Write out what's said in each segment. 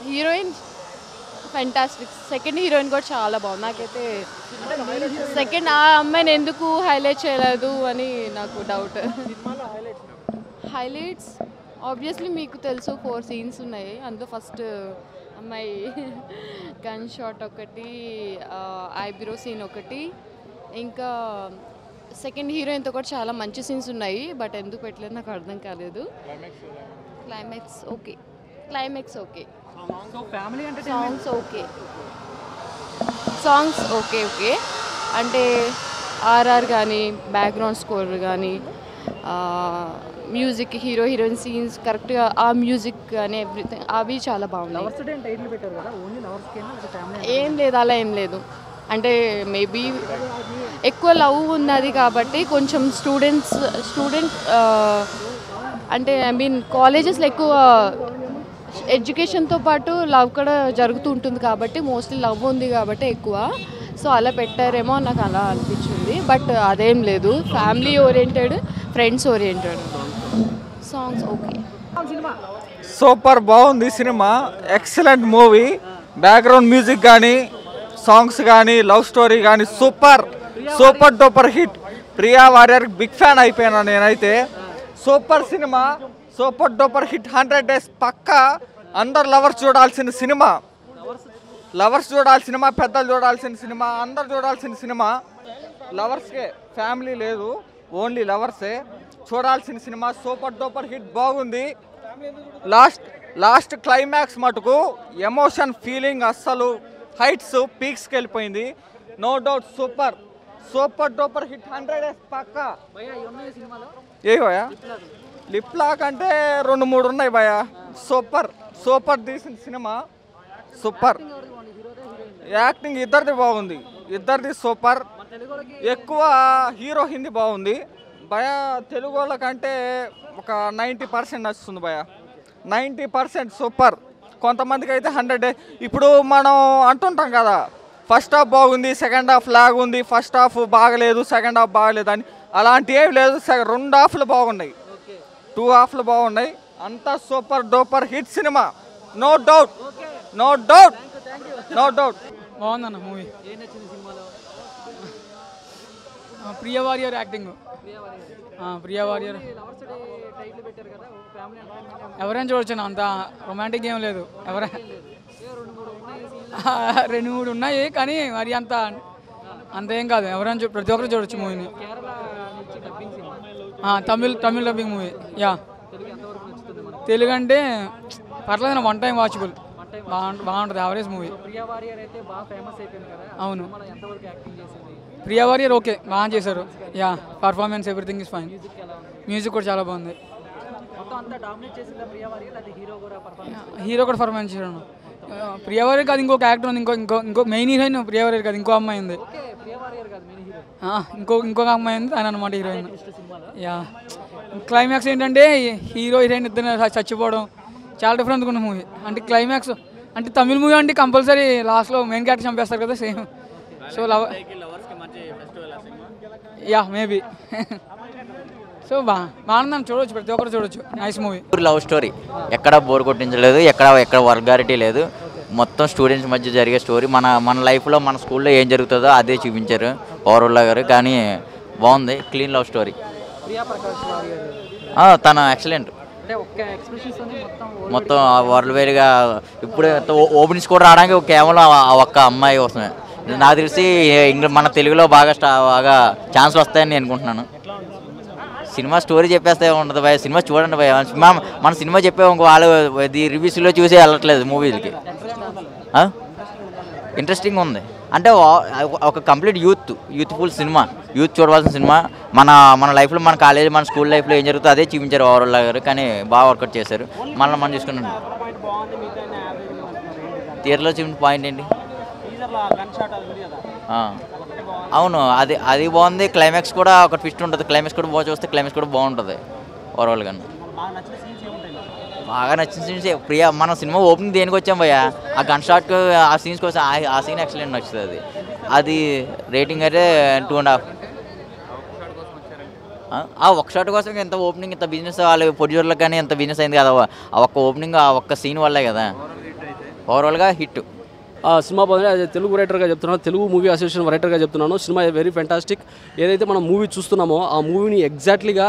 Heroine fantastic. Second heroine కూడా చాలా బాగుంది. నాకైతే సెకండ్ ఆ అమ్మాయిని ఎందుకు హైలైట్ చేయలేదు అని నాకు డౌట్. హైలైట్స్ ఆబ్వియస్లీ మీకు తెలుసు 4 సీన్స్ ఉన్నాయి. అందులో ఫస్ట్ అమ్మాయి గన్ షాట్ ఒకటి, ఐబ్రో సీన్ ఒకటి, ఇంకా సెకండ్ హీరోయిన్తో కూడా చాలా మంచి సీన్స్ ఉన్నాయి. బట్ ఎందుకు పెట్టలేదు నాకు అర్థం కాలేదు. Climax okay, climax okay, songs okay okay అంటే ఆర్ఆర్ కానీ బ్యాక్గ్రౌండ్ స్కోర్ కానీ మ్యూజిక్, హీరో హీరోయిన్ సీన్స్ కరెక్ట్గా ఆ మ్యూజిక్ కానీ ఎవ్రీథింగ్ అవి చాలా బాగున్నాయి. ఏం లేదు, అలా ఏం లేదు. అంటే మేబీ ఎక్కువ లవ్ ఉన్నది కాబట్టి కొంచెం స్టూడెంట్ అంటే ఐ మీన్ కాలేజెస్లో ఎక్కువ ఎడ్యుకేషన్తో పాటు లవ్ కూడా జరుగుతూ ఉంటుంది కాబట్టి మోస్ట్లీ లవ్ ఉంది కాబట్టి ఎక్కువ, సో అలా పెట్టారేమో నాకు అలా అనిపించింది. బట్ అదేం లేదు, family oriented, friends oriented. Songs okay, super బాగుంది cinema. Excellent movie. Background music కానీ, సాంగ్స్ కానీ, లవ్ స్టోరీ కానీ super super duper hit. Priya Warrier big fan అయిపోయాను నేనైతే. Super cinema, super duper hit. 100 days పక్కా అందరు లవర్స్ చూడాల్సిన సినిమా. లవర్స్ చూడాల్సిన సినిమా, పెద్దలు చూడాల్సిన సినిమా, అందరు చూడాల్సిన సినిమా. లవర్స్కే, ఫ్యామిలీ లేదు, ఓన్లీ లవర్సే చూడాల్సిన సినిమా. సూపర్ డూపర్ హిట్ బాగుంది. లాస్ట్ క్లైమాక్స్ మటుకు ఎమోషన్ ఫీలింగ్ అస్సలు హైట్స్ పీక్స్కి వెళ్ళిపోయింది. No doubt super super duper hit. 100 days పక్కా. ఏవయా లిప్ లాక్ అంటే 2-3 ఉన్నాయి భయ. సూపర్ సూపర్ తీసిన సినిమా. సూపర్ యాక్టింగ్ ఇద్దరిది బాగుంది, ఇద్దరిది సూపర్. ఎక్కువ హీరో హిందీ బాగుంది భయ. తెలుగు వాళ్ళకంటే ఒక 90% నచ్చుతుంది భయ. 90% సూపర్. కొంతమందికి అయితే 100 days. ఇప్పుడు మనం అంటుంటాం కదా, ఫస్ట్ హాఫ్ బాగుంది, సెకండ్ హాఫ్ లాగ్ ఉంది, ఫస్ట్ హాఫ్ బాగలేదు, సెకండ్ హాఫ్ బాగలేదు అని. అలాంటి ఏమి లేదు. 2 హాఫ్లు బాగున్నాయి, 2 హాఫ్లు బాగున్నాయి. అంతా super duper hit cinema. No doubt, no doubt, no doubt. బాగుందన్న మూవీ. ప్రియా వారియర్ యాక్టింగ్. ప్రియా వారియర్ ఎవరైనా చూడొచ్చు, అంత రొమాంటిక్ ఏం లేదు. ఎవరైనా 2-3 ఉన్నాయి కానీ మరి అంతేం కాదు. ఎవరైనా ప్రతి ఒక్కరు చూడొచ్చు మూవీని. Tamil dubbing movie. Yeah, Telugu అంటే పర్లేదు, 1 time వాచబుల్. బాగుంటుంది, యావరేజ్ మూవీ. అవును, ప్రియా వారియర్ ఓకే, బాగా చేశారు. Yeah, performance everything is fine. Music కూడా చాలా బాగుంది. హీరో కూడా పర్ఫార్మెన్స్ చేశాడు. ప్రియా వారియర్ కాదు, ఇంకొక యాక్టర్ ఉంది. ఇంకో మెయిన్ హీరోయిన్ ప్రియా వారియర్ కాదు, ఇంకో అమ్మాయి ఉంది. ఇంకొక అమ్మాయి ఉంది, ఆయన అనమాట హీరోయిన్. యా, క్లైమాక్స్ ఏంటంటే హీరో హీరోయిన్ ఇద్దరు చచ్చిపోవడం చాలా డిఫరెంట్గా ఉన్న మూవీ. అంటే క్లైమాక్స్ అంటే తమిళ మూవీ అంటే కంపల్సరీ లాస్ట్లో మెయిన్ క్యారెక్టర్ చంపేస్తారు కదా, same. So yeah maybe. So బాగుందని చూడవచ్చు, ప్రతి ఒక్కరు చూడొచ్చు. Nice movie. లవ్ స్టోరీ, ఎక్కడ బోర్ కొట్టించలేదు, ఎక్కడ వర్గారిటీ లేదు. మొత్తం స్టూడెంట్స్ మధ్య జరిగే స్టోరీ. మన లైఫ్లో మన స్కూల్లో ఏం జరుగుతుందో అదే చూపించారు ఓవరాల్గా గారు. కానీ బాగుంది, క్లీన్ లవ్ స్టోరీ. తన ఎక్సలెంట్. మొత్తం వరల్డ్ వైడ్గా ఇప్పుడు ఓపెనింగ్స్ కూడా రావడానికి కేవలం ఒక్క అమ్మాయి కోసమే. నాకు తెలిసి మన తెలుగులో బాగా ఛాన్స్లు వస్తాయని నేను అనుకుంటున్నాను. సినిమా స్టోరీ చెప్పేస్తే ఉంటుంది భయ. సినిమా చూడండి భయ. మన సినిమా చెప్పే వాళ్ళు రివ్యూస్లో చూసి వెళ్ళట్లేదు మూవీలకి. ఇంట్రెస్టింగ్ ఉంది. అంటే ఒక కంప్లీట్ యూత్ఫుల్ సినిమా, యూత్ చూడవలసిన సినిమా. మన లైఫ్లో, మన కాలేజ్, మన స్కూల్ లైఫ్లో ఏం జరుగుతుందో అదే చూపించారు ఓవరాల్ గారు. కానీ బాగా వర్కౌట్ చేశారు. మనం చూసుకున్నాం. థియేటర్లో చూపించిన పాయింట్ ఏంటి? అవును, అది బాగుంది. క్లైమాక్స్ కూడా ఒక ట్విస్ట్ ఉంటుంది. క్లైమాక్స్ కూడా బాగా చూస్తే క్లైమాక్స్ కూడా బాగుంటుంది ఓవరాల్గా. బాగా నచ్చిన సీన్స్ ప్రియా. మన సినిమా ఓపెనింగ్ దేనికి వచ్చాం భయ్యా, ఆ గన్ షాట్ ఆ సీన్స్ కోసం. ఆ సీన్ ఎక్సలెంట్ నచ్చుతుంది. అది రేటింగ్ అయితే 2.5. ఆ ఒక్క షాట్ కోసం ఎంత ఓపెనింగ్, ఇంత బిజినెస్, వాళ్ళు ప్రొడ్యూసర్లకు కానీ ఎంత బిజినెస్ అయింది కదా. ఆ ఒక్క ఓపెనింగ్, ఆ ఒక్క సీన్ వల్లే కదా. ఓవరాల్గా హిట్. సినిమా బాగుంది. తెలుగు రైటర్గా చెప్తున్నాను, తెలుగు మూవీ అసోసియేషన్ రైటర్గా చెప్తున్నాను. Cinema very fantastic. ఏదైతే మనం మూవీ చూస్తున్నామో ఆ మూవీని ఎగ్జాక్ట్లీగా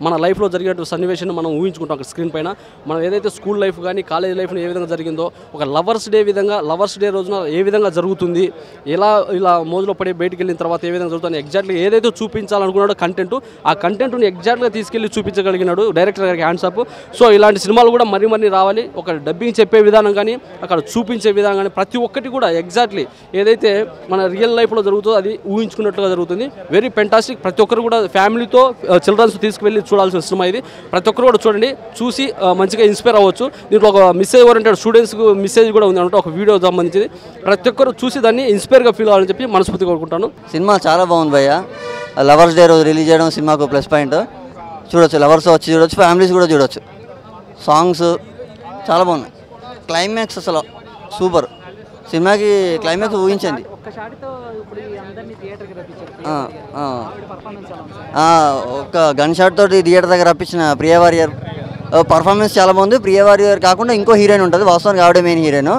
మన లైఫ్లో జరిగేటువంటి సన్నివేశాన్ని మనం ఊహించుకుంటాం అక్కడ స్క్రీన్ పైన. మనం ఏదైతే స్కూల్ లైఫ్ కానీ కాలేజ్ లైఫ్లో ఏ విధంగా జరిగిందో ఒక లవర్స్ డే రోజున ఏ విధంగా జరుగుతుంది, ఇలా మోజులో పడి బయటికి వెళ్ళిన తర్వాత ఏ విధంగా జరుగుతుంది ఎగ్జాక్ట్లీ ఏదైతే చూపించాలనుకున్నాడో ఆ కంటెంట్ని ఎగ్జాక్ట్గా తీసుకెళ్ళి చూపించగలిగినాడు డైరెక్టర్ గారికి హ్యాండ్స్ అప్. సో ఇలాంటి సినిమాలు కూడా మరీ రావాలి. ఒక డబ్బింగ్ చెప్పే విధానం కానీ అక్కడ చూపించే విధానం కానీ ప్రతి ఒక్కటి కూడా ఎగ్జాక్ట్లీ ఏదైతే మన రియల్ లైఫ్లో జరుగుతుందో అది ఊహించుకున్నట్లుగా జరుగుతుంది. Very fantastic. ప్రతి ఒక్కరు కూడా ఫ్యామిలీతో చిల్డ్రన్స్ తీసుకువెళ్ళి చూడాల్సిన సినిమా ఇది. ప్రతి ఒక్కరు కూడా చూడండి, చూసి మంచిగా ఇన్స్పైర్ అవ్వచ్చు. దీంట్లో ఒక మెసేజ్ ఓరియంటెడ్ స్టూడెంట్స్కి మెసేజ్ కూడా ఉంది అంటే ఒక వీడియో సంబంధించింది. ప్రతి ఒక్కరు చూసి దాన్ని ఇన్స్పైర్గా ఫీల్ అవ్వాలని చెప్పి మనస్ఫూర్తిగా కోరుకుంటాను. సినిమా చాలా బాగుంది భయ్య. లవర్స్ డే రోజు రిలీజ్ చేయడం సినిమాకు ప్లస్ పాయింట్. చూడొచ్చు, లవర్స్ వచ్చి చూడొచ్చు, ఫ్యామిలీస్ కూడా చూడొచ్చు. సాంగ్స్ చాలా బాగున్నాయి. క్లైమాక్స్ అసలు సూపర్. సినిమాకి క్లైమాక్స్ ఊహించండి. ఒక గన్ షాట్ తోటి థియేటర్ దగ్గర రప్పించిన ప్రియా వారియర్ పర్ఫార్మెన్స్ చాలా బాగుంది. ప్రియా వారియర్ కాకుండా ఇంకో హీరోయిన్ ఉంటుంది, వాస్తవానికి ఆవిడే మెయిన్ హీరోయిన్.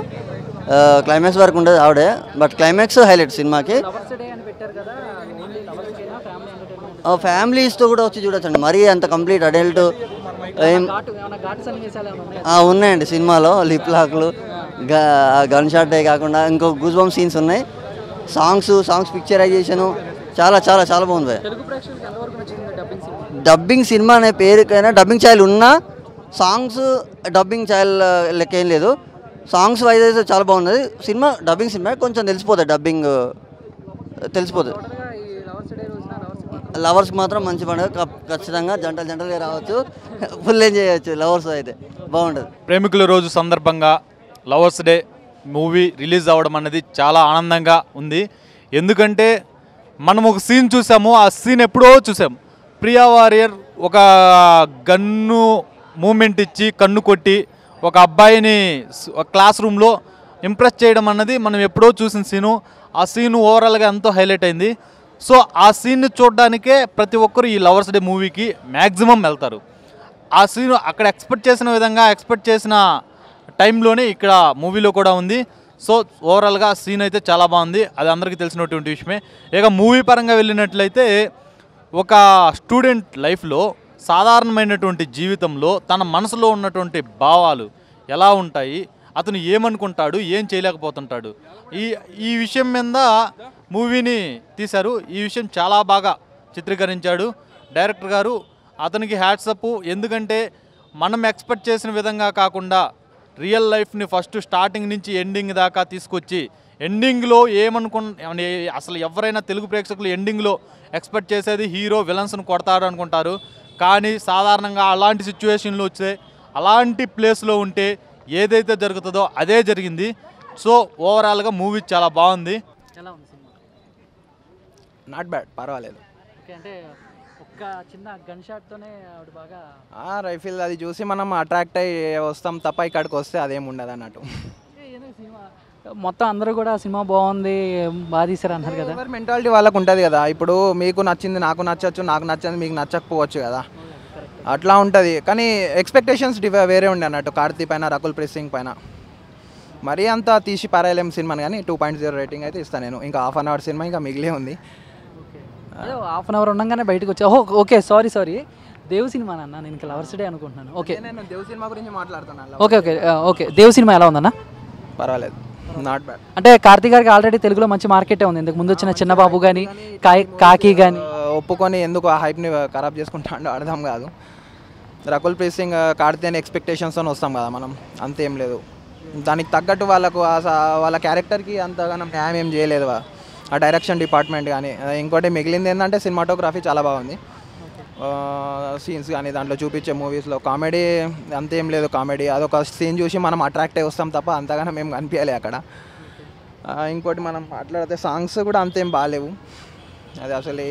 క్లైమాక్స్ వరకు ఉంటుంది ఆవిడే, బట్ క్లైమాక్స్ హైలైట్ సినిమాకి. ఫ్యామిలీస్తో కూడా వచ్చి చూడొచ్చండి. మరీ అంత కంప్లీట్ అడల్ట్ ఉన్నాయండి సినిమాలో. లిప్ లాక్లు, గన్ షాటే కాకుండా ఇంకో గూస్ బంప్ సీన్స్ ఉన్నాయి. సాంగ్స్ పిక్చరైజేషను చాలా చాలా చాలా బాగుంది. డబ్బింగ్ సినిమా అనే పేరుకైనా డబ్బింగ్ ఛానల్ ఉన్నా సాంగ్స్ డబ్బింగ్ ఛానల్ లెక్క ఏం లేదు. సాంగ్స్ వైజ్ అయితే చాలా బాగున్నది సినిమా. డబ్బింగ్ సినిమా కొంచెం తెలిసిపోతుంది, డబ్బింగ్ తెలిసిపోతుంది. లవర్స్కి మాత్రం మంచి పండుగ. ఖచ్చితంగా జంటలుగా రావచ్చు, ఫుల్ ఎంజాయ్ చేయవచ్చు. లవర్స్ అయితే బాగుంటుంది. ప్రేమికుల రోజు సందర్భంగా లవర్స్ డే మూవీ రిలీజ్ అవ్వడం అనేది చాలా ఆనందంగా ఉంది. ఎందుకంటే మనం ఒక సీన్ చూసాము, ఆ సీన్ ఎప్పుడో చూసాం. ప్రియా వారియర్ ఒక గన్ను మూమెంట్ ఇచ్చి కన్ను కొట్టి ఒక అబ్బాయిని క్లాస్ రూమ్లో ఇంప్రెస్ చేయడం అన్నది మనం ఎప్పుడో చూసిన సీను. ఆ సీను ఓవరాల్గా ఎంతో హైలైట్ అయింది. సో ఆ సీన్ని చూడడానికే ప్రతి ఒక్కరు ఈ లవర్స్ డే మూవీకి మ్యాక్సిమం వెళ్తారు. ఆ సీన్ అక్కడ ఎక్స్పెక్ట్ చేసిన విధంగా ఎక్స్పెక్ట్ చేసిన టైంలోనే ఇక్కడ మూవీలో కూడా ఉంది. సో ఓవరాల్గా సీన్ అయితే చాలా బాగుంది, అది అందరికీ తెలిసినటువంటి విషయమే. ఇక మూవీ పరంగా వెళ్ళినట్లయితే ఒక స్టూడెంట్ లైఫ్లో సాధారణమైనటువంటి జీవితంలో తన మనసులో ఉన్నటువంటి భావాలు ఎలా ఉంటాయి, అతను ఏమనుకుంటాడు, ఏం చేయలేకపోతుంటాడు, ఈ విషయం మీద మూవీని తీశారు. ఈ విషయం చాలా బాగా చిత్రీకరించాడు డైరెక్టర్ గారు. అతనికి హ్యాట్సప్. ఎందుకంటే మనం ఎక్స్పెక్ట్ చేసిన విధంగా కాకుండా రియల్ లైఫ్ని ఫస్ట్ స్టార్టింగ్ నుంచి ఎండింగ్ దాకా తీసుకొచ్చి ఎండింగ్లో అసలు ఎవరైనా తెలుగు ప్రేక్షకులు ఎండింగ్లో ఎక్స్పెక్ట్ చేసేది హీరో విలన్స్ను కొడతాడు అనుకుంటారు. కానీ సాధారణంగా అలాంటి సిచ్యువేషన్లు వచ్చే అలాంటి ప్లేస్లో ఉంటే ఏదైతే జరుగుతుందో అదే జరిగింది. సో ఓవరాల్గా మూవీ చాలా బాగుంది. ఎలా ఉంది సినిమా? నాట్ బ్యాడ్, పర్వాలేదు. ఓకే, అంటే ఒక్క చిన్న గన్ షాట్తోనే ఆవిడ బాగా రైఫిల్ అది చూసి మనం అట్రాక్ట్ అయ్యి వస్తాం తప్ప ఇక్కడికి వస్తే అదేం ఉండదు అన్నట్టు. సినిమా మొత్తం అందరూ కూడా సినిమా బాగుంది బాగా తీసారు అన్నారు కదా. ఎవరి మెంటాలిటీ వాళ్ళకు ఉంటుంది కదా. ఇప్పుడు మీకు నచ్చింది నాకు నచ్చచ్చు, నాకు నచ్చింది మీకు నచ్చకపోవచ్చు కదా, అట్లా ఉంటుంది. కానీ ఎక్స్పెక్టేషన్స్ వేరే ఉండే అన్నట్టు. కార్తీ పైన, రకుల్ ప్రీత్ సింగ్ పైన మరీ అంతా తీసి పారాయలేం సినిమాని. కానీ 2.0 రేటింగ్ అయితే ఇస్తాను నేను. ఇంకా హాఫ్ అన్ అవర్ సినిమా ఇంకా మిగిలే ఉంది. హాఫ్ అన్ అవర్ ఉండగానే బయటకు వచ్చా. ఓకే సారీ దేవ్ సినిమా అన్న, నేను ఇంకా లవర్స్ డే అనుకుంటున్నాను. ఓకే, నేను దేవ్ సినిమా గురించి మాట్లాడుతున్నాను. ఓకే దేవ్ సినిమా ఎలా ఉందన్న? పర్వాలేదు, నాట్ బ్యాడ్. అంటే కార్తీ గారికి ఆల్రెడీ తెలుగులో మంచి మార్కెటే ఉంది. ఇంతకు ముందు వచ్చిన చిన్నబాబు కానీ కాకి కానీ ఒప్పుకొని ఎందుకు ఆ హైప్ని ఖరాబ్ చేసుకుంటాడో అర్థం కాదు. రకుల్ ప్రీత్ సింగ్, కార్తీ అని ఎక్స్పెక్టేషన్స్తో వస్తాం కదా మనం, అంతేం లేదు. దానికి తగ్గట్టు వాళ్ళ క్యారెక్టర్కి అంతగానో న్యాయం ఏం చేయలేదు ఆ డైరెక్షన్ డిపార్ట్మెంట్ కానీ. ఇంకోటి మిగిలింది ఏంటంటే సినిమాటోగ్రఫీ చాలా బాగుంది. సీన్స్ కానీ దాంట్లో చూపించే మూవీస్లో కామెడీ అంతేం లేదు. కామెడీ అదొక సీన్ చూసి మనం అట్రాక్ట్ అయి వస్తాం తప్ప అంతగానో మేము కనిపించాలి అక్కడ. ఇంకోటి మనం మాట్లాడితే సాంగ్స్ కూడా అంతేం బాగాలేవు. అది అసలు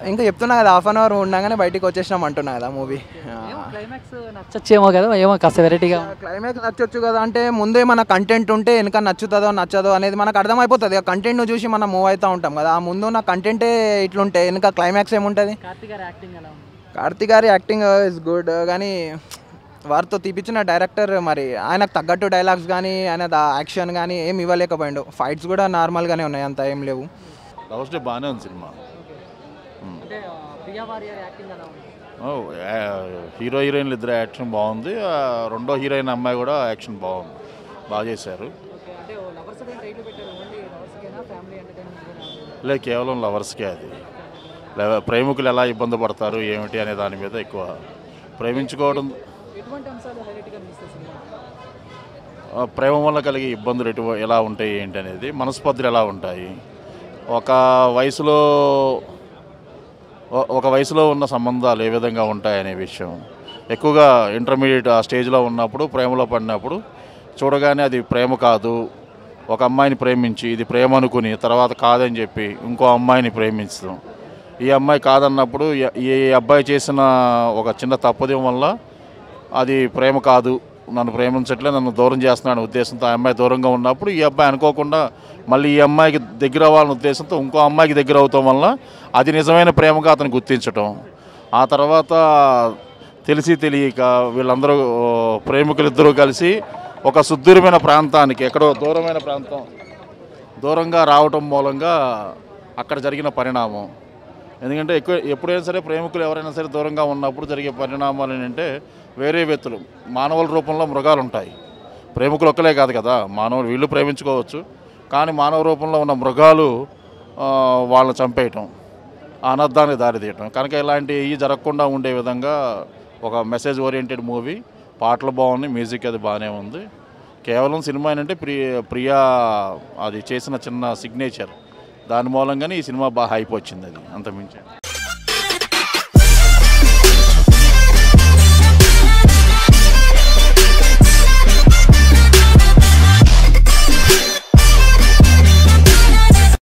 ఇంకా చెప్తున్నా కదా, హాఫ్ అన్ అవర్ ఉండగానే బయటికి వచ్చేసినాం అంటున్నా కదా మూవీ. క్లైమాక్స్ నచ్చొచ్చేమో కదా, ఏమో కాస్త వెరైటీగా. క్లైమాక్స్ నచ్చొచ్చు కదా అంటే ముందే మన కంటెంట్ ఉంటే వెనక నచ్చుతుందో నచ్చదో అనేది మనకు అర్థమైపోతుంది. ఆ కంటెంట్ను చూసి మనం మూవ్ అవుతూ ఉంటాం కదా. ఆ ముందు నా కంటెంటే ఇట్లుంటే వెనక క్లైమాక్స్ ఏముంటుంది. కార్తీ గారి యాక్టింగ్ ఎలా ఉంది? కార్తీ గారి యాక్టింగ్ ఇస్ గుడ్, కానీ వారితో తీపిచ్చిన డైరెక్టర్ మరి ఆయనకు తగ్గట్టు డైలాగ్స్ కానీ ఆయన యాక్షన్ కానీ ఏం ఇవ్వలేకపోయిండు. ఫైట్స్ కూడా నార్మల్గానే ఉన్నాయి, అంత ఏం లేవు. లవర్స్ డే బాగానే ఉంది సినిమా. హీరో హీరోయిన్లు ఇద్దరు యాక్షన్ బాగుంది. రెండో హీరోయిన్ అమ్మాయి కూడా యాక్షన్ బాగుంది, బాగా చేశారు. లేదు, కేవలం లవర్స్కే. అది ప్రేమికులు ఎలా ఇబ్బంది పడతారు ఏమిటి అనే దాని మీద ఎక్కువ. ప్రేమించుకోవడం, ప్రేమ వల్ల కలిగే ఇబ్బందులు ఎలా ఉంటాయి ఏంటి అనేది, మనస్పర్ధలు ఎలా ఉంటాయి, ఒక వయసులో ఉన్న సంబంధాలు ఏ విధంగా ఉంటాయనే విషయం ఎక్కువగా ఇంటర్మీడియట్ ఆ స్టేజ్లో ఉన్నప్పుడు, ప్రేమలో పడినప్పుడు చూడగానే అది ప్రేమ కాదు, ఒక అమ్మాయిని ప్రేమించి ఇది ప్రేమ అనుకుని తర్వాత కాదని చెప్పి ఇంకో అమ్మాయిని ప్రేమించడం, ఈ అమ్మాయి కాదన్నప్పుడు ఈ అబ్బాయి చేసిన ఒక చిన్న తప్పుదం వల్ల అది ప్రేమ కాదు, నన్ను ప్రేమించట్లే, నన్ను దూరం చేస్తున్నాను ఉద్దేశంతో ఆ అమ్మాయి దూరంగా ఉన్నప్పుడు ఈ అబ్బాయి అనుకోకుండా మళ్ళీ ఈ అమ్మాయికి దగ్గర అవ్వాలనే ఉద్దేశంతో ఇంకో అమ్మాయికి దగ్గర అవటం వల్ల అది నిజమైన ప్రేమగా అతను గుర్తించటం. ఆ తర్వాత తెలిసి తెలియక వీళ్ళందరూ ప్రేమికులిద్దరూ కలిసి ఒక సుదూరమైన ప్రాంతానికి, ఎక్కడో దూరమైన ప్రాంతం దూరంగా రావటం మూలంగా అక్కడ జరిగిన పరిణామం. ఎందుకంటే ఎప్పుడైనా సరే ప్రేమికులు ఎవరైనా సరే దూరంగా ఉన్నప్పుడు జరిగే పరిణామాలు ఏంటంటే వేరే వ్యక్తులు, మానవుల రూపంలో మృగాలు ఉంటాయి. ప్రేమికులు ఒక్కలే కాదు కదా, మానవులు వీళ్ళు ప్రేమించుకోవచ్చు, కానీ మానవ రూపంలో ఉన్న మృగాలు వాళ్ళని చంపేయటం, అనర్థానికి దారితీయటం. కనుక ఇలాంటివి జరగకుండా ఉండే విధంగా ఒక మెసేజ్ ఓరియంటెడ్ మూవీ. పాటలు బాగున్నాయి, మ్యూజిక్ అది బాగానే ఉంది. కేవలం సినిమా ఏంటంటే ప్రియా అది చేసిన చిన్న సిగ్నేచర్, దాని మూలంగానే ఈ సినిమా బాగా హైప్ వచ్చింది. అది అంతమించి